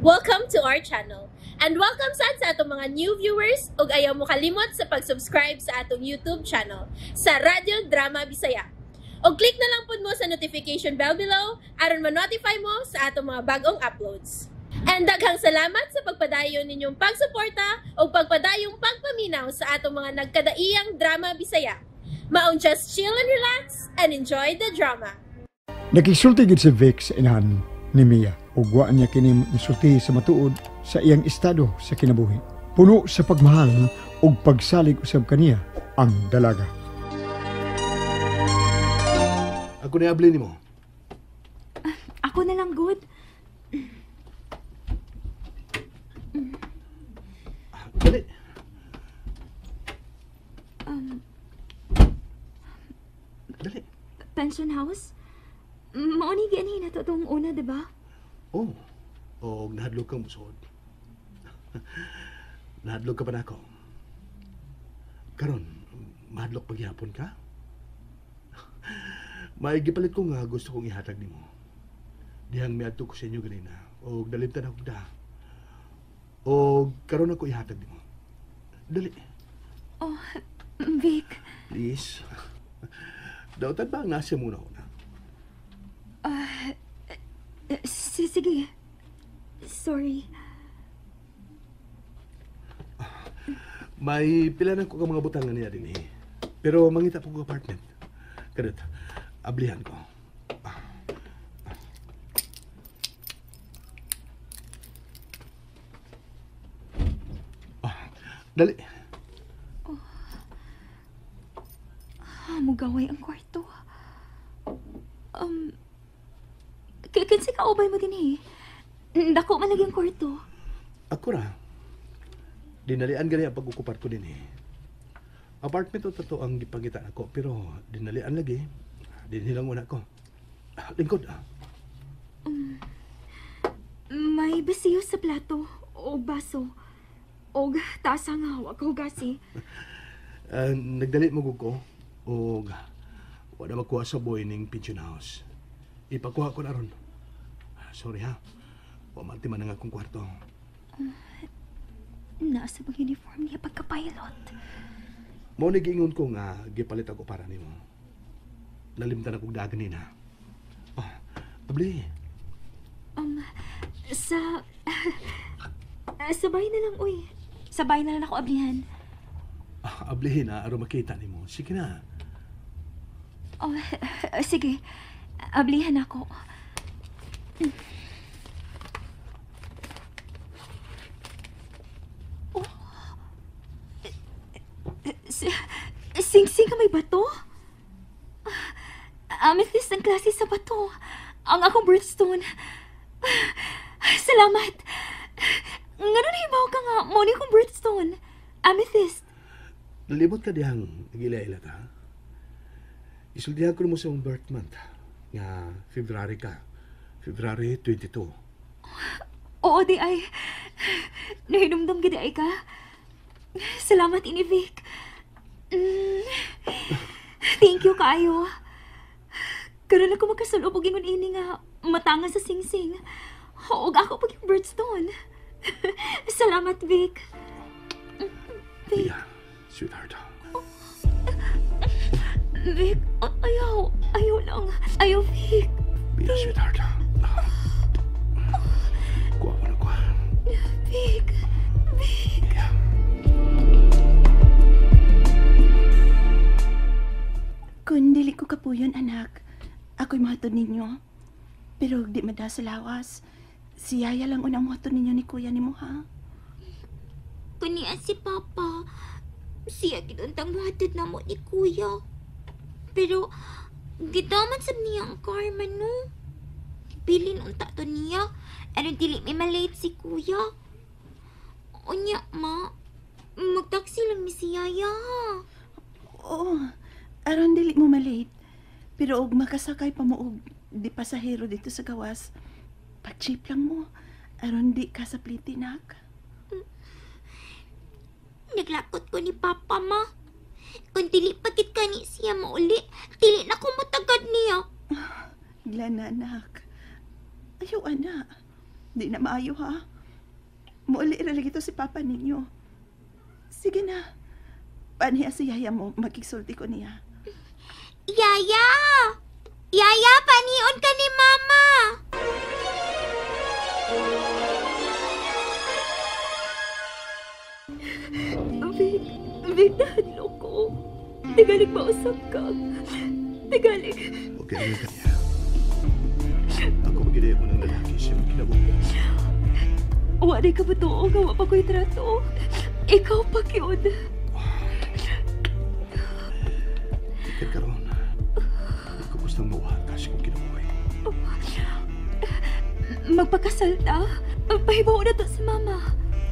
Welcome to our channel. And welcome sa atong mga new viewers ug ayaw mo kalimot sa pag-subscribe sa atong YouTube channel sa Radyo Drama Bisaya. O click na lang pud mo sa notification bell below aron ma-notify mo sa atong mga bagong uploads. And daghang salamat sa pagpadayon ninyong pagsuporta o pagpadayong pagpaminaw sa atong mga nagkadaiyang Drama Bisaya. Maong just chill and relax and enjoy the drama. Nakisulti gid si Vic sa inahan ni Mia ug wa niya kini misulti sa matuod sa iyang estado sa kinabuhi. Puno sa pagmahal ug pagsalig usab kaniya ang dalaga. Ako na abli nimo. Ako na lang, good. Dali. Dali. Pension house? Mauni gani na to itong una, diba? Oh. O nahadlok kang musod. Nahadlok ka pa na ako. Karon, mahadlok paghihapon ka? Maigipalit ko nga gusto kong ihatag nimo. Dihang miadto ko sa inyo ganina. O dalimtan ako da. O karon ako ihatag nimo. Dali. Oh, Vic. Please. Dautan ba ang nasa muna una? Sige. Sorry. May pilanan ko ka mga butangan niya din eh. Pero mangita po ko apartment. Kadot, ablihan ko. Dali. Mugaway ang kwarto. Kinsa ka ubay mo din eh. Dako man lagi ang kwarto. Ako ra. Dinalian gani ang pag-ukupar ko din eh. Apartment o tato ang gipangita ako, pero dinalian lagi. Dinilang una ko. Lingkod ah. May basiyo sa plato o baso. O tasa nga hawak ko gasi. Nagdalit mo ko o wala makuha sa boy ning pension house. Ipakuha ko na ron. Sorry ha. Wamanti man ang akong kwarto. Nasa bang uniform niya pagka-pilot? Mo nagiingon ko nga gipalit ako para nimo. Nalimtan akong dagan nina. Abli. Sabay na lang, uy. Sabay na lang ako ablihan. Ablihin aron makita nimo. Sige na. Sige. Ablihan ako. Sing-sing ka may bato? Amethyst ang klase sa bato. Ang akong birthstone. Salamat. Nga nahibaw ka nga, moni kong birthstone. Amethyst. Nalibot ka dihang nagila-ila ta. Isuldihan ko mo sa mong birth month. Nga February ka. February 22. Oo, di ay. Nahinumdum ka di ay ka. Salamat, Vic. Thank you, kaayo. Karoon ako magkasulubog ingon ini nga matangan sa sing-sing. Huwag ako pag yung birthstone. Salamat, Vic. Vic. Yeah, sweetheart. Vic, ayaw. Ayaw lang. Ayaw, Vic. Bia, sweetheart. Kuha ko na kuha. Vic. Vic. Yeah. Kung dili ko kapuyon, anak, ako'y mahatod ninyo. Pero di mada sa lawas. Si Yaya lang unang mahatod ninyo ni Kuya ni mo, ha? Kuniya si Papa. Siya ginuntang mahatod na mo ni Kuya. Pero, gidaman sab niya ang karma, no? Bilin unta to niya. Ano dili may malate si Kuya. Unya, ma. Magtaksi lang ni si Yaya, ha? Oo, aron dili mo malate. Pero og makasakay pa mo og di pasahero dito sa gawas, pag-jeep lang mo. Aron di ka sa plitinak. Naglakot ko ni Papa, ma. Kung dili pagit ka ni siya mauli, dili na ko matagad niya. Glan na, anak. Ayaw, anak. Di na maayo, ha? Muuli ra lagi to si Papa ninyo. Sige na. Paniya si Yaya mo, magkisulti ko niya. Yaya! Yaya, panion ka ni Mama! Vic, nahadlo ko. Tigalig mausap ka. Tigalig. Okay, ano ka niya? Ako magiging mo ng lalaki siya kinabuhi. Wari ka ba to? Gawa pa ko'y trato. Ikaw pa yun. Ikan ka ron. Hindi ko gustong mawahal kasi kung kinabuhi. Magpakasal ta? Pahibaw na to si Mama.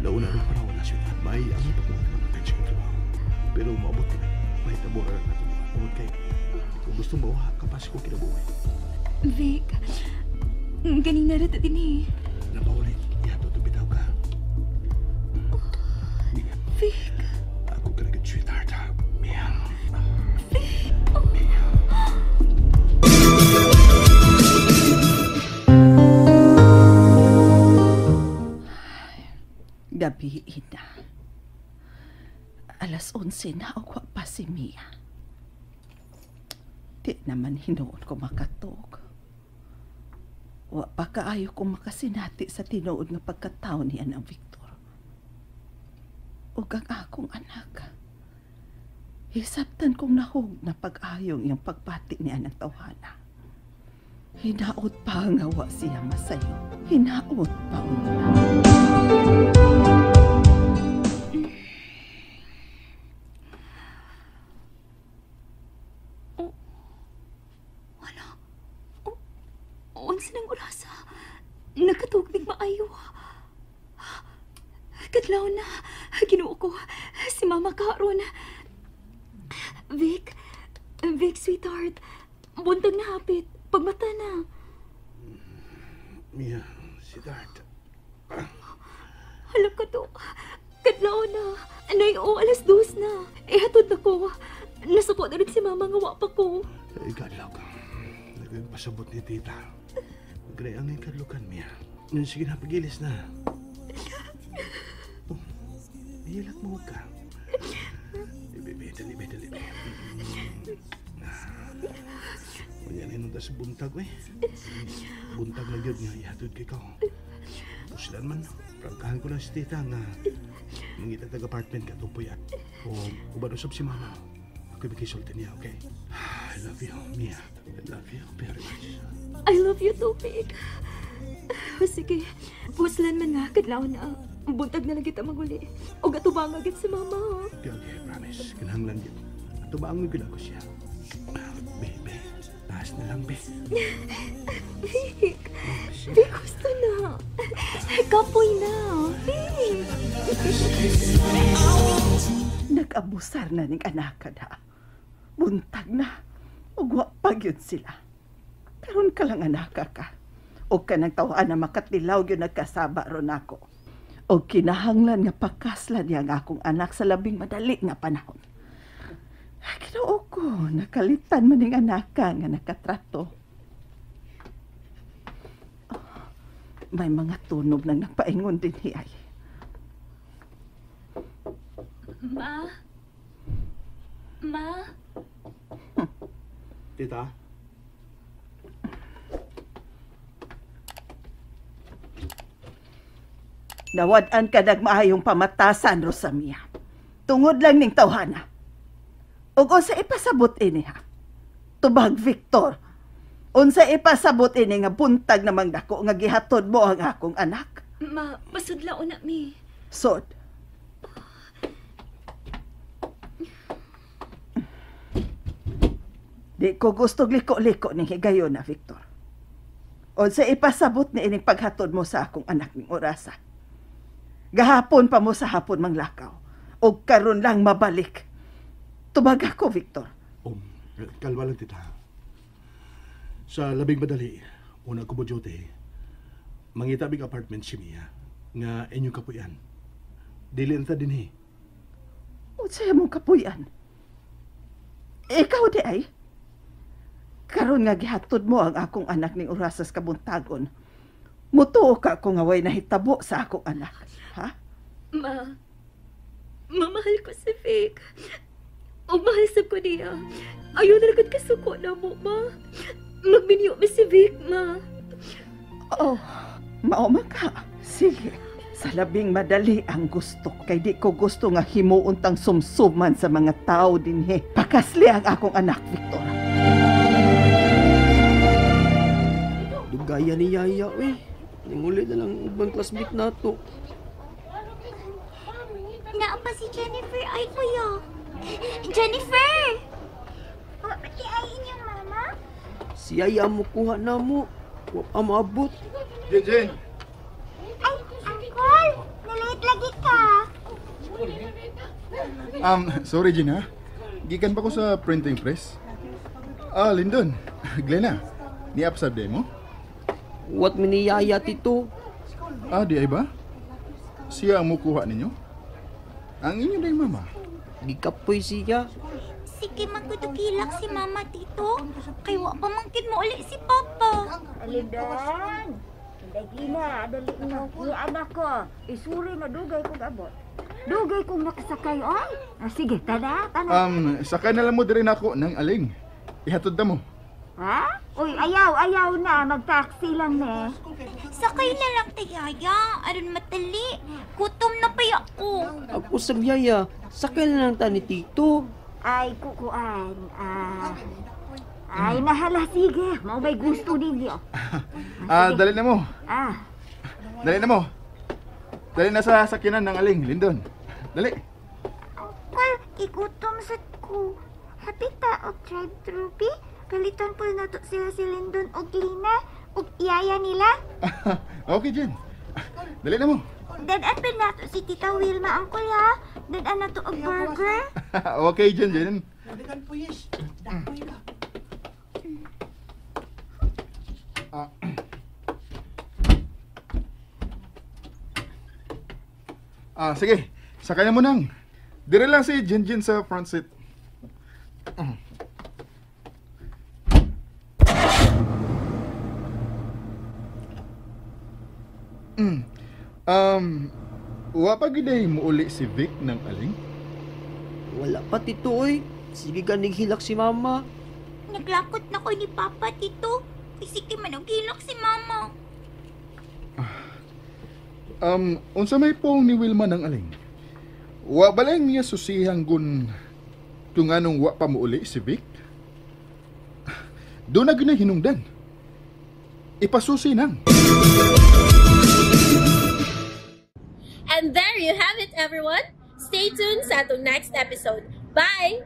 Ilauna rin pa na siya. May ang pagmamahal ng atensyon ko trabaho. Pero maabot ka na. May tabora na ito. Tungod kay, kung gustong mawahal kapasi kung kinabuhi. Vic, ganing na rin din eh. Napaulit. Yato ito bitaw ka. Mia. Vic. Ako ka naging sweetheart ha. Mia. Gabi na. 11:00 na ako pa si Mia. Di naman hinuon ko makatog. Wa pa kaayo ko makasinati sa tinuod nga pagkataon niya ng Victor. Ug ang akong anak. Hisabtan kong nahog na pag-ayong yung pagpati niya ng tawhana. Hinaot pa nga wa siya masayo. Hinaot pa una. Unsa nang orasa? Nakatugdig maayo. Kadlaw na. Ginuo ko. Si Mama karon. Vic, sweetheart. Buntag na hapit. Pagmata na. Mia, sweetheart. Halap ka to. Kadlaw na. Anay o, 2:00 na. Hatod na ko. Nasuko na rin si Mama nga wa pa ko. Ikadlaw ka. Nagpasabot ni tita. Magray ang ikadlukan, Mia. Sige na, pagilis na. Oh, iilak mo ka. Dali. Manyan sa buntag, eh. Buntag na yun nga, ihatod kay ko. Puslan man, prangkahan ko lang si tita nga mangita tag-apartment ka tumpuyan. O uban usap si Mama. Ako'y makisulti niya, okay? I love you, Mia. I love you very much. I love you too, Vic. Sige, puslan man nga, kadlaw na. Buntag na lang kita maguli. O gatubang agad si Mama. Okay, promise. Kinahanglan yun. At ba ang ko siya? Be. Taas na lang, be. Vic, gusto na. Kapoy na. Vic. Nag-abusar na ning anak ka na. Buntag na. Ugwa pa yun sila. Karon ka lang anak ka. O ka nang tawaan na makatlilaw yun nagkasaba ron ako. O kinahanglan nga pakaslan niya nga akong anak sa labing madali nga panahon. Ginoo ko, nakalitan man ning anak ka nga nakatrato. Oh, may mga tunog nang napaingon din hiyay. Ma? Tita? Nawad-an ka nagmaayong pamatasan, Rosamia. Tungod lang ning tawhana. Ug unsa ipasabot ini ha? Tubag Victor. Unsa ipasabot ini nga buntag namang dako nga gihatod mo ang akong anak? Ma, pasudlaw na mi. Sod. Di ko gusto liko-liko ni higayon na, Victor. Unsa ipasabot ni ining paghatod mo sa akong anak ning orasa? Gahapon pa mo sa hapon manglakaw. O karon lang mabalik. Tubag ako, Victor. Kalma lang, tita. Sa labing madali, una ko mo duty, mangitabing apartment si Mia, nga inyong kapuyan. Dili na ta din eh. Unsa mong kapuyan? Ikaw di ay? Karon nga gihatod mo ang akong anak ning orasas kabuntagon. Mutuo ka kung away nahitabo sa akong anak. Ha? Ma, mamahal ko si Vic. O mahal sab ko niya. Ayaw na lagad kasuko na mo, ma. Magminyo mi si Vic, ma. Oh, mauma ka. Sige. Sa labing madali ang gusto. Kay di ko gusto nga himuuntang sumsuman sa mga tao din he. Pakasli ang akong anak, Victor. Dugaya ni Yaya, eh. Ninguli na lang ibang classmate na to. Naa pa si Jennifer ay kuya. Jennifer! Oh, pati ay inyong mama? Si Yaya mo kuha na mo. Wa pa maabot. Jen! Ay, Uncle! Nalate lagi ka. Sorry Jen ha. Gikan pa ko sa printing press. Lyndon, Glenna, ni-up sa demo? What mi ni Yaya tito? Di ay ba? Siya ang mukuha ninyo? Ang inyo na yung mama. Di kapoy siya. Sige, magkudugilak si mama tito. Kay wa pa mangkin mo uli si papa. Alindon! Dagi na, dali mo. Yung anak ko, isuri na dugay kong abot. Dugay kong nakasakay, oy. Sige, tada. Sakay na lang mo din ako ng aling. Ihatod na mo. Ha? Uy, ayaw na. Mag-taxi lang, ne. Sakay na lang tayaya. Aron matali. Gutom na pa ako. Ako sa Yaya, sakay na lang ta ni tito. Ay, kukuan. Ay, nahala, sige. Mau may gusto ninyo. Dali na mo. Dali Dali na sa sakyanan ng aling, Lyndon. Dali. Well, igutom sa ko. Hapita og drive-thru, pi. Palitan po na to sila si Lyndon og Lina og iyaya nila. Okay, Jen. Dali na mo. Dadaan pa na to si Tita Wilma, Uncle, ha? Dadaan na to og burger. Okay, Jen. Sige. Sakay na mo nang. Dire lang si Jen sa front seat. Wa pa giday mo uli si Vic ng aling? Wala pa tito, oy. Sige ka naghilak si mama. Naglakot na ko ni Papa, Tito. Sige man og hilak si Mama. Unsa may pong ni Wilma ng aling? Wa balay niya susihang gun tunganong wa pa mo uli si Vic? Doon na ginay hinungdan. Ipasusi nang. And there you have it, everyone. Stay tuned sa atong next episode. Bye!